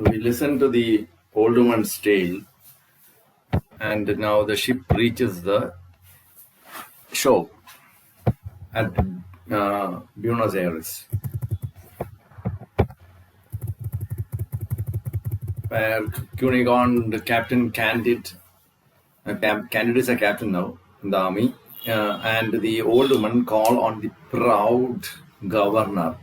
We listen to the old woman's tale, and now the ship reaches the shore at Buenos Aires, where Cunegonde, the Captain Candid, Candid is a captain now in the army, and the old woman call on the proud governor,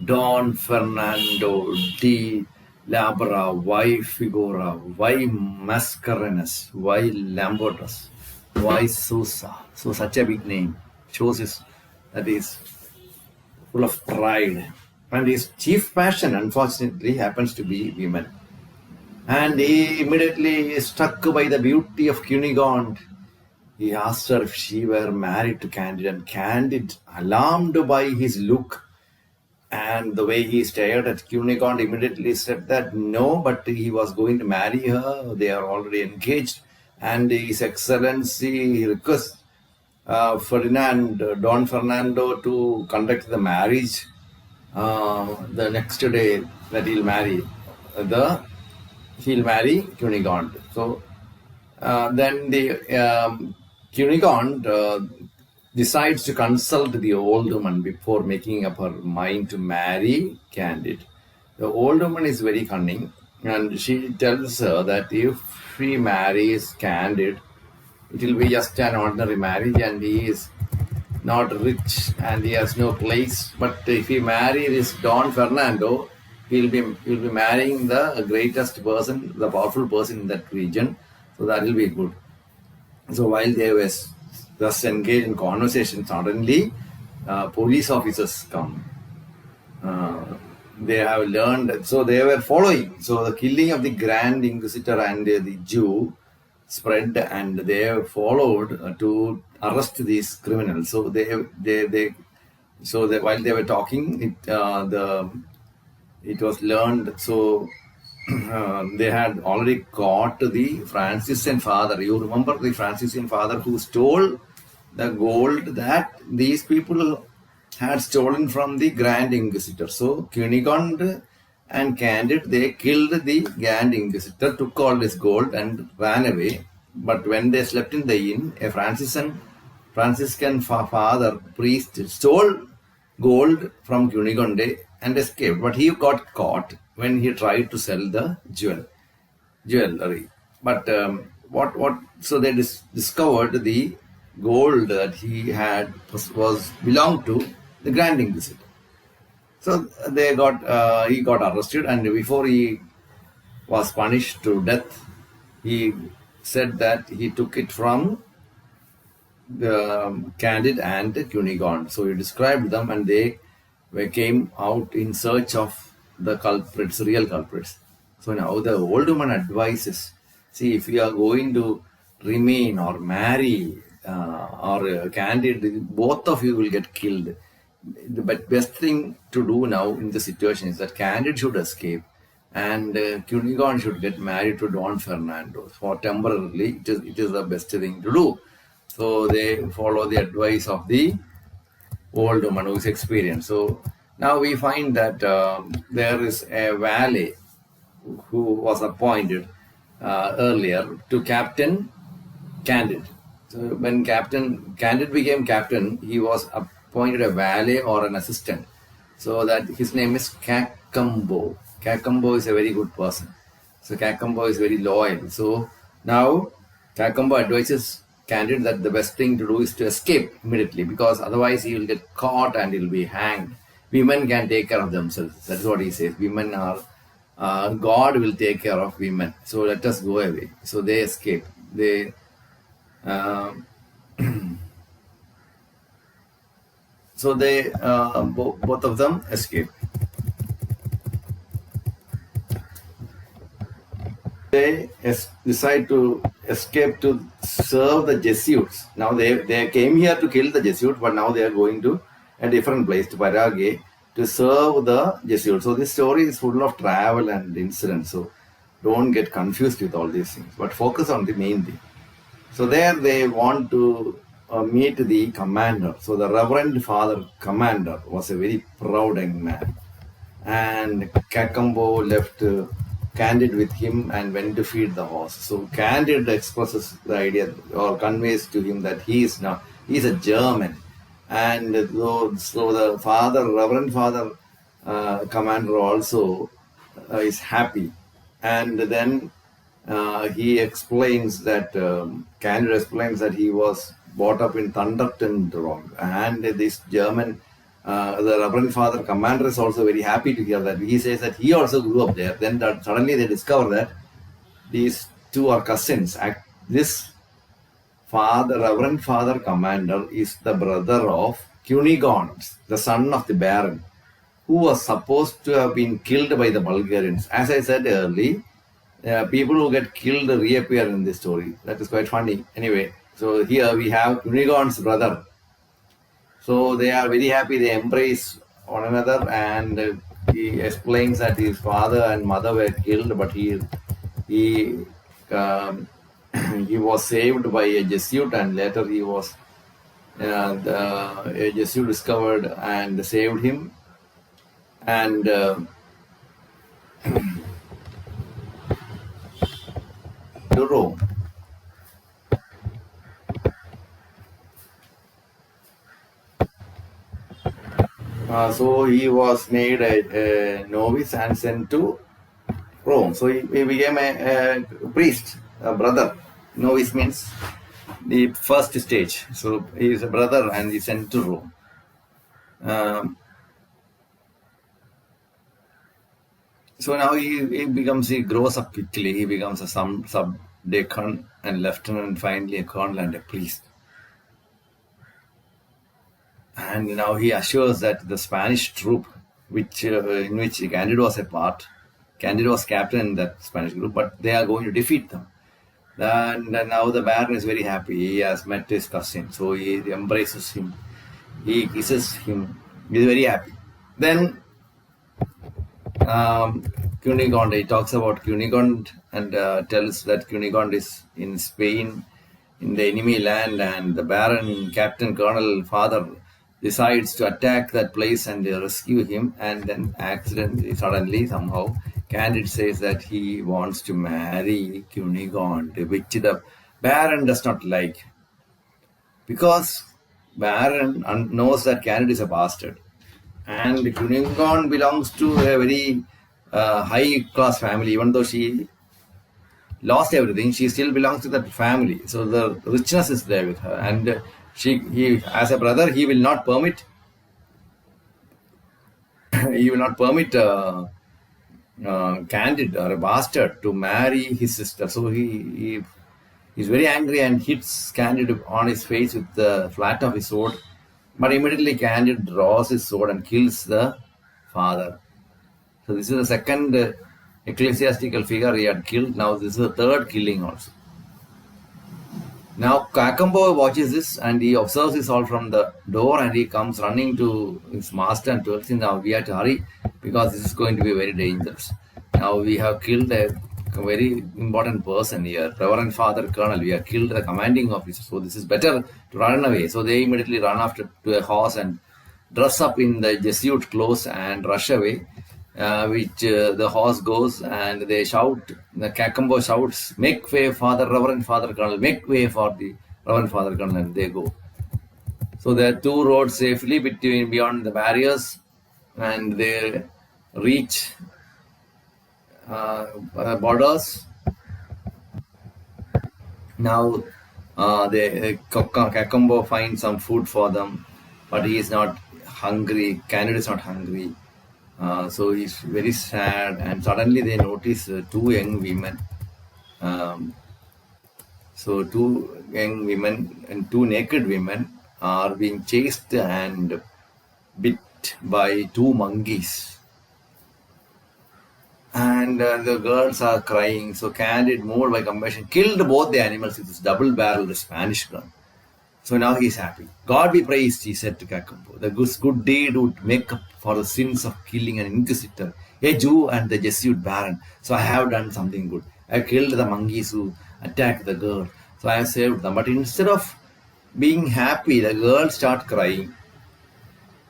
Don Fernando de Labra, why Figura, why Mascarenas, why Lambertus, why Sousa. So such a big name shows that is full of pride. And his chief passion, unfortunately, happens to be women. And he immediately is struck by the beauty of Cunegonde. He asked her if she were married to Candid, and Candid, alarmed by his look and the way he stared at Cunegonde, immediately said that no, but he was going to marry her. They are already engaged, and His Excellency requests Don Fernando to conduct the marriage the next day that he'll marry Cunegonde. So then the Cunegonde decides to consult the old woman before making up her mind to marry Candid. The old woman is very cunning, and she tells her that if she marries Candid, it will be just an ordinary marriage, and he is not rich and he has no place. But if he marries Don Fernando, he'll be marrying the greatest person, the powerful person in that region. So that will be good. So while they were thus engaged in conversation, suddenly police officers come. They have learned, so they were following. So the killing of the Grand Inquisitor and the Jew spread, and they followed to arrest these criminals. So while they were talking, it was learned. So they had already caught the Franciscan father. You remember the Franciscan father who stole the gold that these people had stolen from the Grand Inquisitor. So Cunegonde and Candid, they killed the Grand Inquisitor, took all this gold and ran away. But when they slept in the inn, a Franciscan father priest stole gold from Cunegonde and escaped. But he got caught when he tried to sell the jewelry. But so they discovered the gold that he had belonged to the Grand Inquisitor. So he got arrested, and before he was punished to death, he said that he took it from the Candid and Cunegonde. So he described them, and they came out in search of the culprits, real culprits. So now the old woman advises, see, if you are going to remain or marry or Candid, both of you will get killed. The best thing to do now in the situation is that Candid should escape, and Cunegonde should get married to Don Fernando. For temporarily, it is the best thing to do. So they follow the advice of the old woman who is experienced. So now we find that there is a valet who was appointed earlier to Captain Candid. So when Captain Candid became captain, he was appointed a valet or an assistant. So that his name is Cacambo. Cacambo is a very good person. So Cacambo is very loyal. So now Cacambo advises Candid that the best thing to do is to escape immediately, because otherwise he will get caught and he will be hanged. Women can take care of themselves. That's what he says. Women are, God will take care of women. So let us go away. So they escape. Both of them escape. They decide to escape to serve the Jesuits. Now they came here to kill the Jesuits, but now they are going to a different place, to Paraguay, to serve the Jesuits. So this story is full of travel and incidents. So don't get confused with all these things, but focus on the main thing. So there they want to meet the commander. So the Reverend Father Commander was a very proud young man, and Cacambo left Candid with him and went to feed the horse. So Candid expresses the idea or conveys to him that he's a German. And so the father, Reverend Father Commander also is happy. And then he explains that Candid explains that he was brought up in Thunderton, and this German, the Reverend Father Commander is also very happy to hear that. He says that he also grew up there. Then suddenly they discover that these two are cousins. This father, Reverend Father Commander, is the brother of Cunigond, the son of the Baron, who was supposed to have been killed by the Bulgarians. As I said earlier, people who get killed reappear in this story. That is quite funny. Anyway, so here we have Cunigond's brother. So they are very happy. They embrace one another, and he explains that his father and mother were killed, but he he was saved by a Jesuit, and later he was a Jesuit discovered and saved him. And to Rome. So he was made a novice and sent to Rome. So he became a priest, a brother. Novice means the first stage. So he is a brother and he sent to Rome. So now he grows up quickly. He becomes a sub-deacon and lieutenant, finally a colonel and a priest. And now he assures that the Spanish troop, in which Candid was a part, Candid was captain in that Spanish group, but they are going to defeat them. And now the Baron is very happy. He has met his cousin, so he embraces him. He kisses him. He is very happy. Then Cunigond, he talks about Cunigond and tells that Cunigond is in Spain, in the enemy land, and the Baron, Captain Colonel Father, decides to attack that place and rescue him, and then suddenly, somehow, Candid says that he wants to marry Cunigond, which the Baron does not like. Because Baron knows that Candid is a bastard. And Cunigond belongs to a very high-class family. Even though she lost everything, she still belongs to that family. So the richness is there with her. And he, as a brother, he will not permit Candid or a bastard to marry his sister. So he is very angry and hits Candid on his face with the flat of his sword. But immediately Candid draws his sword and kills the father. So this is the second ecclesiastical figure he had killed. Now this is the third killing also. Now Cacambo watches this and he observes this all from the door, and he comes running to his master and tells him, now we have to hurry because this is going to be very dangerous. Now we have killed a very important person here, Reverend Father Colonel. We have killed the commanding officer, so this is better to run away. So they immediately run after to a horse and dress up in the Jesuit clothes and rush away. Which the horse goes and they shout, the Cacambo shouts, make way for the Reverend Father Colonel, make way for the Reverend Father Colonel, and they go. So they two rode safely beyond the barriers, and they reach borders. Now Cacambo finds some food for them, but he is not hungry. Candid is not hungry. So he's very sad, and suddenly they notice two young women. So two young women and two naked women are being chased and bit by two monkeys. And the girls are crying. So Candid, moved by compassion, killed both the animals with his double-barreled Spanish gun. So now he is happy. God be praised, he said to Cacambo. The good deed would make up for the sins of killing an inquisitor, a Jew and the Jesuit Baron. So I have done something good. I killed the monkeys who attacked the girl. So I have saved them. But instead of being happy, the girls start crying.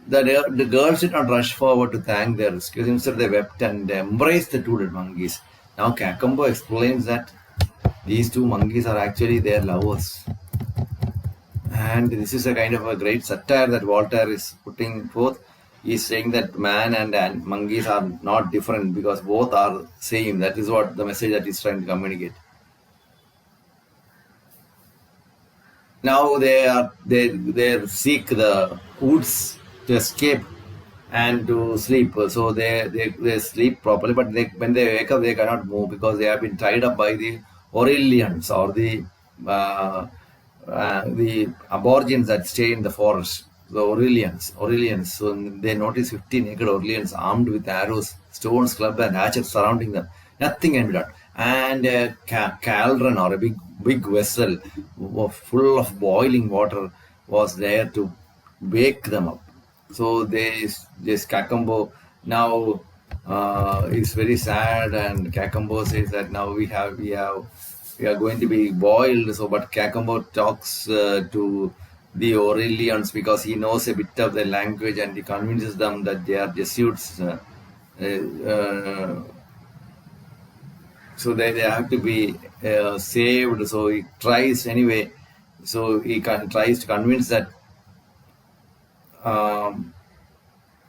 The girls did not rush forward to thank their rescuers. Instead, they wept and embraced the two dead monkeys. Now Kakambo explains that these two monkeys are actually their lovers. And this is a kind of a great satire that Voltaire is putting forth. He's saying that man and monkeys are not different because both are same. That is what the message that he's trying to communicate. Now they seek the woods to escape and to sleep. So they sleep properly, but when they wake up, they cannot move because they have been tied up by the Aurelians or uh, the aborigines that stay in the forest. The Aurelians. So they notice 50 naked Aurelians armed with arrows, stones, club, and hatchets surrounding them. Nothing can be done. And a cauldron or a big vessel full of boiling water was there to wake them up. So this Kakambo now is very sad, and Kakambo says that now we are going to be boiled. So, but Kakambo talks to the Aurelians because he knows a bit of the language, and he convinces them that they are Jesuits. So they have to be saved. So he tries anyway. So he tries to convince that. Um,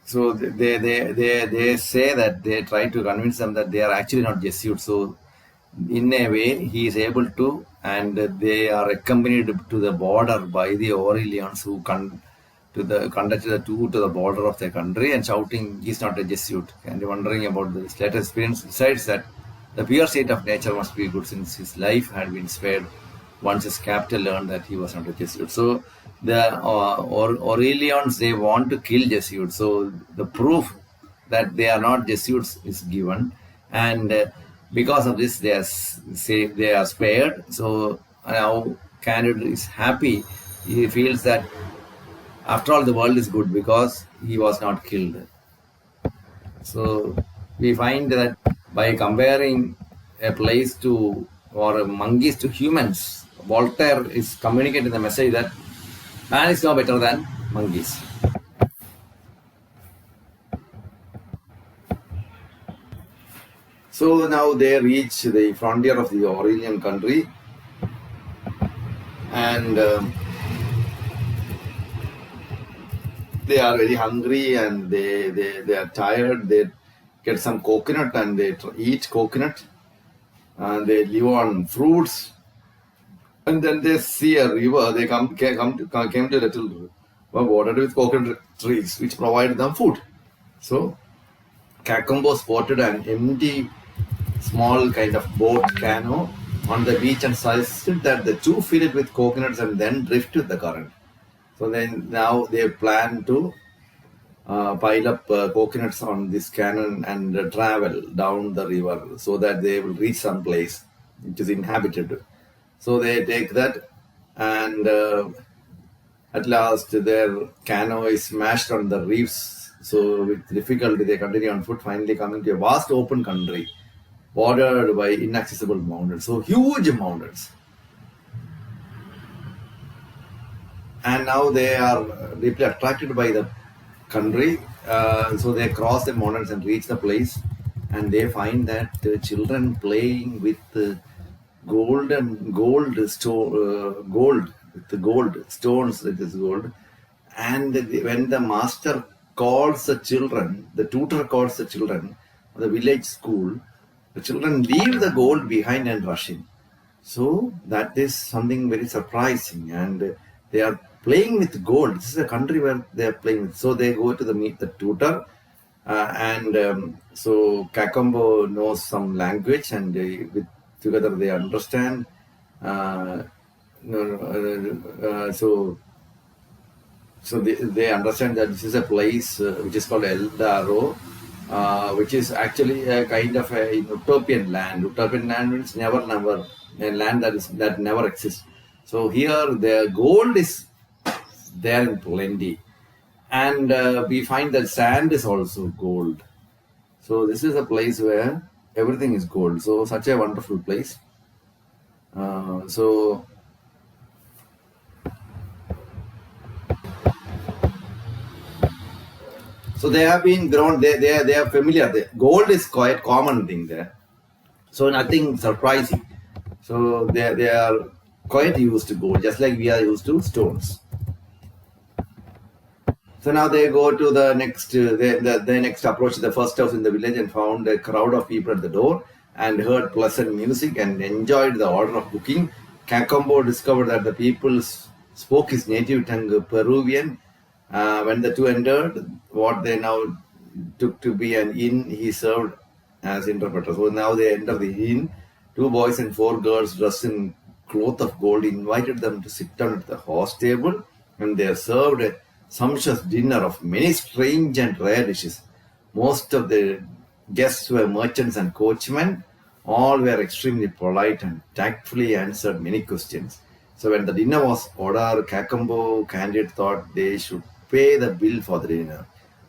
so they say that they try to convince them that they are actually not Jesuits. So in a way, he is able to, and they are accompanied to the border by the Aurelians who conducted the tour to the border of the country and shouting, "He's not a Jesuit," and wondering about this later experience. Besides that, the pure state of nature must be good since his life had been spared once his captor learned that he was not a Jesuit. So the Aurelians, they want to kill Jesuits. So the proof that they are not Jesuits is given, and because of this, they are spared. So now Candid is happy. He feels that after all, the world is good because he was not killed. So we find that by comparing a place to or monkeys to humans, Voltaire is communicating the message that man is no better than monkeys. So now they reach the frontier of the Aurelian country, and they are very hungry, and they are tired. They get some coconut and they eat coconut, and they live on fruits. And then they see a river. They came to a little river watered with coconut trees, which provide them food. So Kakambo spotted an empty, small kind of boat canoe on the beach and suggested that the two fill it with coconuts and then drift with the current. So then now they plan to pile up coconuts on this cannon and travel down the river so that they will reach some place which is inhabited. So they take that, and at last their canoe is smashed on the reefs. So with difficulty they continue on foot, finally coming to a vast open country bordered by inaccessible mountains. So huge mountains. And now they are deeply attracted by the country. So they cross the mountains and reach the place, and they find that children playing with gold with the gold stones. It is gold, and when the master calls the children, the tutor calls the children of the village school, the children leave the gold behind and rush in. So that is something very surprising, and they are playing with gold. This is a country where they are playing with. So they go to meet the tutor, and so Kakambo knows some language, and together they understand. So they understand that this is a place which is called El Daro, which is actually a kind of a utopian land. Utopian land means never, a land that never exists. So here the gold is there in plenty, and we find that sand is also gold. So this is a place where everything is gold. So such a wonderful place. So they have been grown. They are familiar. Gold is quite common thing there. So nothing surprising. So they are quite used to gold, just like we are used to stones. So now they go to the next, they next approached the first house in the village and found a crowd of people at the door and heard pleasant music and enjoyed the order of cooking. Cacambo discovered that the people spoke his native tongue, Peruvian. When the two entered what they now took to be an inn, he served as interpreter. So now they enter the inn. Two boys and four girls dressed in cloth of gold invited them to sit down at the host table, and they are served a sumptuous dinner of many strange and rare dishes. Most of the guests were merchants and coachmen. All were extremely polite and tactfully answered many questions. So when the dinner was ordered, Cacambo candidate thought they should pay the bill for the dinner.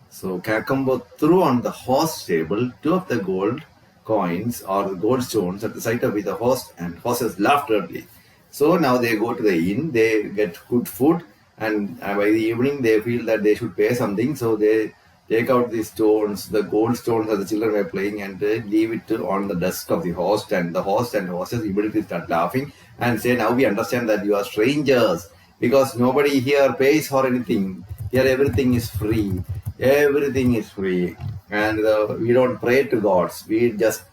So Cacambo threw on the host table two of the gold coins or gold stones at the sight of which the host and hostess laughed early. So now they go to the inn, they get good food, and by the evening they feel that they should pay something. So they take out the stones, the gold stones that the children were playing, and they leave it on the desk of the host. And the host and hostess immediately start laughing and say, "Now we understand that you are strangers because nobody here pays for anything. Here everything is free. Everything is free. And we don't pray to gods. We just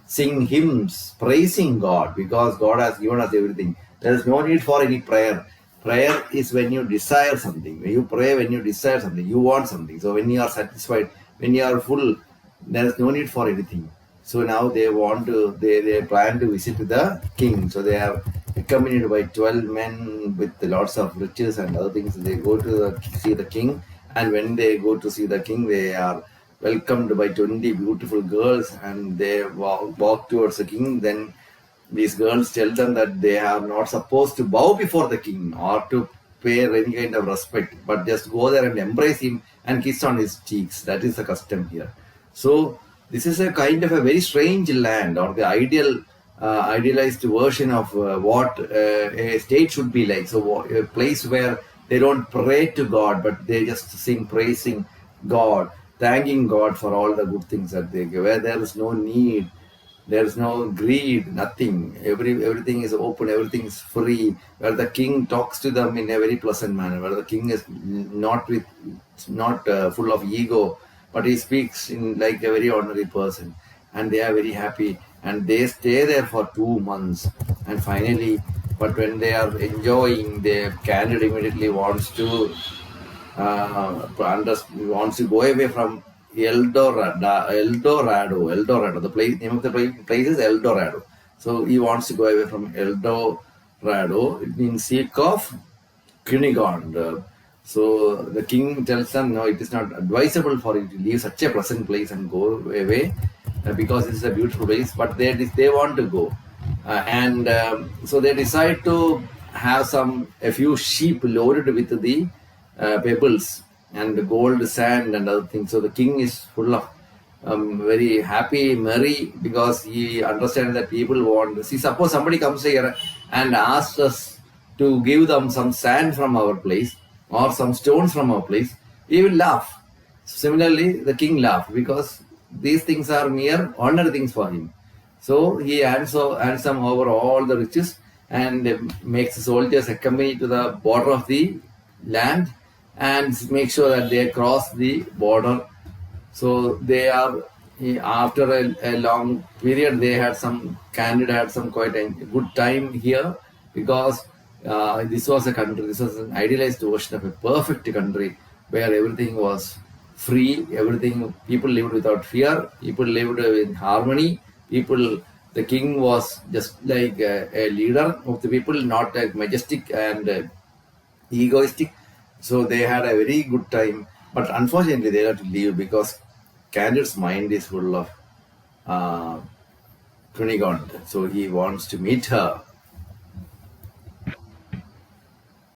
sing hymns praising God because God has given us everything. There is no need for any prayer. Prayer is when you desire something. When you pray, when you desire something, you want something. So when you are satisfied, when you are full, there is no need for anything." So now they want to, they plan to visit the king. So they are accompanied by 12 men with lots of riches and other things. They go to see the king, and when they go to see the king, they are welcomed by 20 beautiful girls, and they walk towards the king. Then these girls tell them that they are not supposed to bow before the king or to pay any kind of respect, but just go there and embrace him and kiss on his cheeks. That is the custom here. So this is a kind of a very strange land, or the idealized version of what a state should be like. So a place where they don't pray to God, but they just sing praising God, thanking God for all the good things that they give, where there is no need, there is no greed, nothing. Everything is open, everything is free. Where the king talks to them in a very pleasant manner. Where the king is not full of ego, but he speaks in like a very ordinary person, and they are very happy. And they stay there for 2 months, and finally, but when they are enjoying, the candidate immediately wants to wants to go away from Eldorado. The place, name of the place is Eldorado. So he wants to go away from Eldorado. It means seek of Kunigon. So the king tells them, no, it is not advisable for you to leave such a pleasant place and go away because it is a beautiful place. But they want to go, so they decide to have a few sheep loaded with the pebbles and the gold sand and other things. So the king is full of very happy, merry, because he understands that people want. See, suppose somebody comes here and asks us to give them some sand from our place or some stones from our place, we will laugh. Similarly, the king laughed because these things are mere ordinary things for him. So he hands them over all the riches and makes the soldiers accompany to the border of the land and make sure that they cross the border. So they are, after a long period, they had some quite a good time here, because this was an idealized version of a perfect country where everything was free, people lived without fear, people lived in harmony, the king was just like a leader of the people, not like majestic and egoistic. So they had a very good time, but unfortunately they had to leave because Candide's mind is full of Cunegonde. So he wants to meet her.